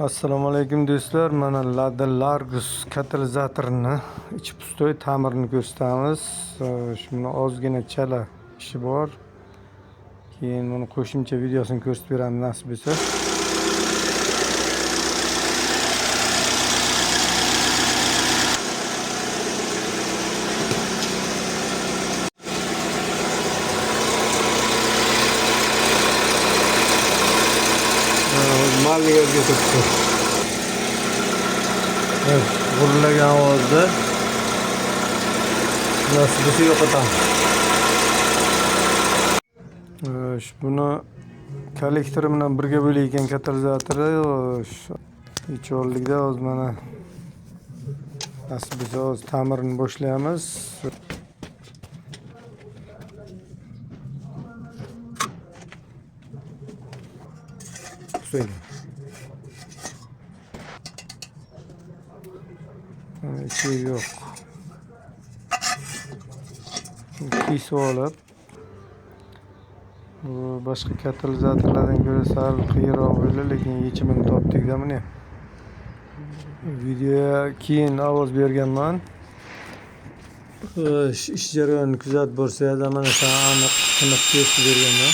Assalomu alaykum do'stlar. Mana Lada Largus katalizatorini ichi pustoy ta'mirini ko'rsatamiz. Shuni ozgina chala ishi bor. Keyin buni qo'shimcha videosini ko'rsatib beramiz nasib etsa. Maliga ketibdi. Evet, g'urlagan ovozda nasib etsa yo'qotamiz. Buni kollektori bilan birga bo'layotgan katalizatori ich o'rnida hozir mana nasib etsa hozir ta'mirini boshlaymiz. Şey yok. Kesib olib, bu boshqa katalizatorlardan ko'ra sal qiyinroq bo'ladi, lekin yechimini topdik-da mana. Videoga keyin ovoz berganman. Ish jarayonini kuzatib borsangiz, mana shu aniq ko'rsatib berganman.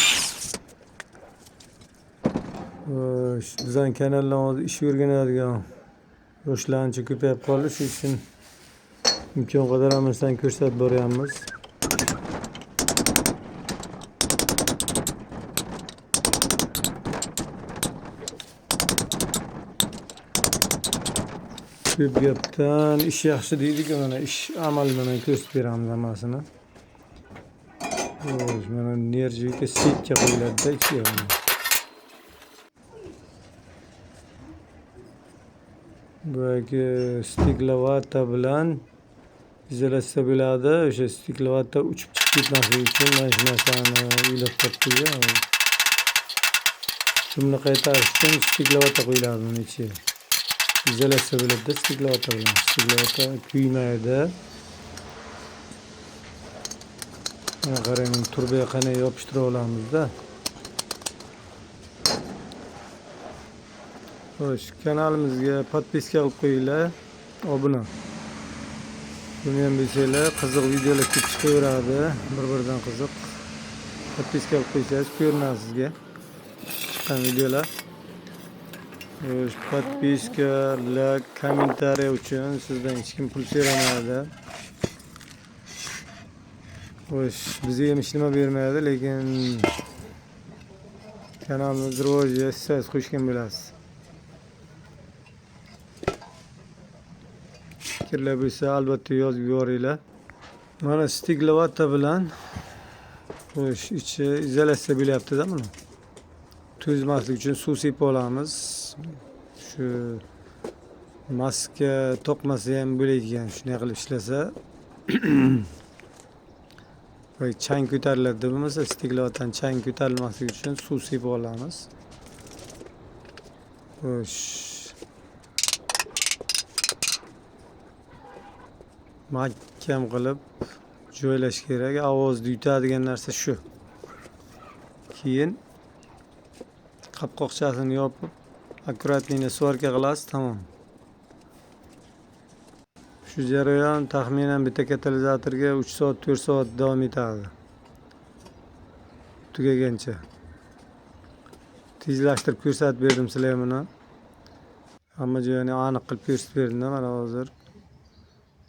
Bizning kanaldan hozir ish o'rganadigan yoshlar ancha ko'payib qoldi, shuning uchun imkon qadar hammasini ko'rsatib boryapmiz. Ko'p gapdan ish yaxshi deydik, mana ish amal bilan ko'rsatib beramiz hammasini. Mana nerjika setka qo'yiladi-da ichiga. Buyoqi stiklovata bilan izolyatsiya bo'ladi. O'sha stiklovata uchib chiqib ketmasligi uchun mana shu narsani o'ylab topdik. Shuni qaytarish uchun stiklovata qo'yiladi buni ichiga. Izolyatsiya bo'ladi stiklovata bilan. Stiklovata kuymaydi. Mana qarang, turbaga qanday yopishtirib olamiz-da. Xo'sh, kanalimizga podpiska qilib qo'yinglar, obuna. Buni ham bilsanglar, qiziq videolar kelib chiqaveradi, bir-biridan qiziq. Podpiska qilib qo'ysangiz ko'rinadi sizga chiqqan videolar. Xo'sh, podpiska, like, kommentariy uchun sizdan hech kim pul so'ramaydi. Xo'sh, bizga ham hech nima bermaydi, lekin kanalimiz rivojiga siz qo'shgan bo'lasiz. Fikrlar bo'lsa albatta yozib yuboringlar. Mana stiklovata bilan xo'sh, ichi izolyatsiya bo'lyapti-da buni. To'zmaslik uchun suv sepib olamiz. Shu maska to'qmasa ham bo'ladigan, shunday qilib ishlasa voy chang ko'tariladi, bo'lmasa stiklovatadan chang ko'tarilmasligi uchun suv sepib olamiz. Xo'sh, mahkam qilib joylash kerak. Ovozni yutadigan narsa shu. Keyin qopqoqchasini yopib, akkuratlikni svorka qilasiz, tamom. Shu jarayon taxminan bitta katalizatorga 3 soat, 4 soat davom etadi. Tugagancha. Tezlashtirib ko'rsatib berdim sizlarga buni. Hamma joyini aniq qilib ko'rsatib berdim mana hozir.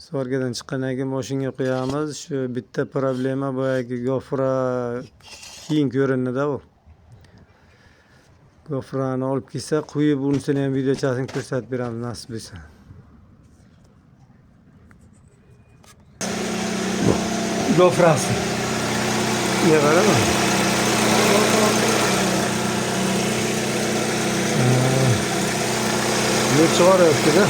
Svorkadan chiqqandan keyin mashinaga qo'yamiz. Shu bitta problema boyagi gofra keyin ko'rinadi bu. Gofrani olib kelsa, qo'yib unisini ham videochasini ko'rsatib beramiz nasib etsa. Gofrasi. Ne var ama? Ne çıkar yaptı da?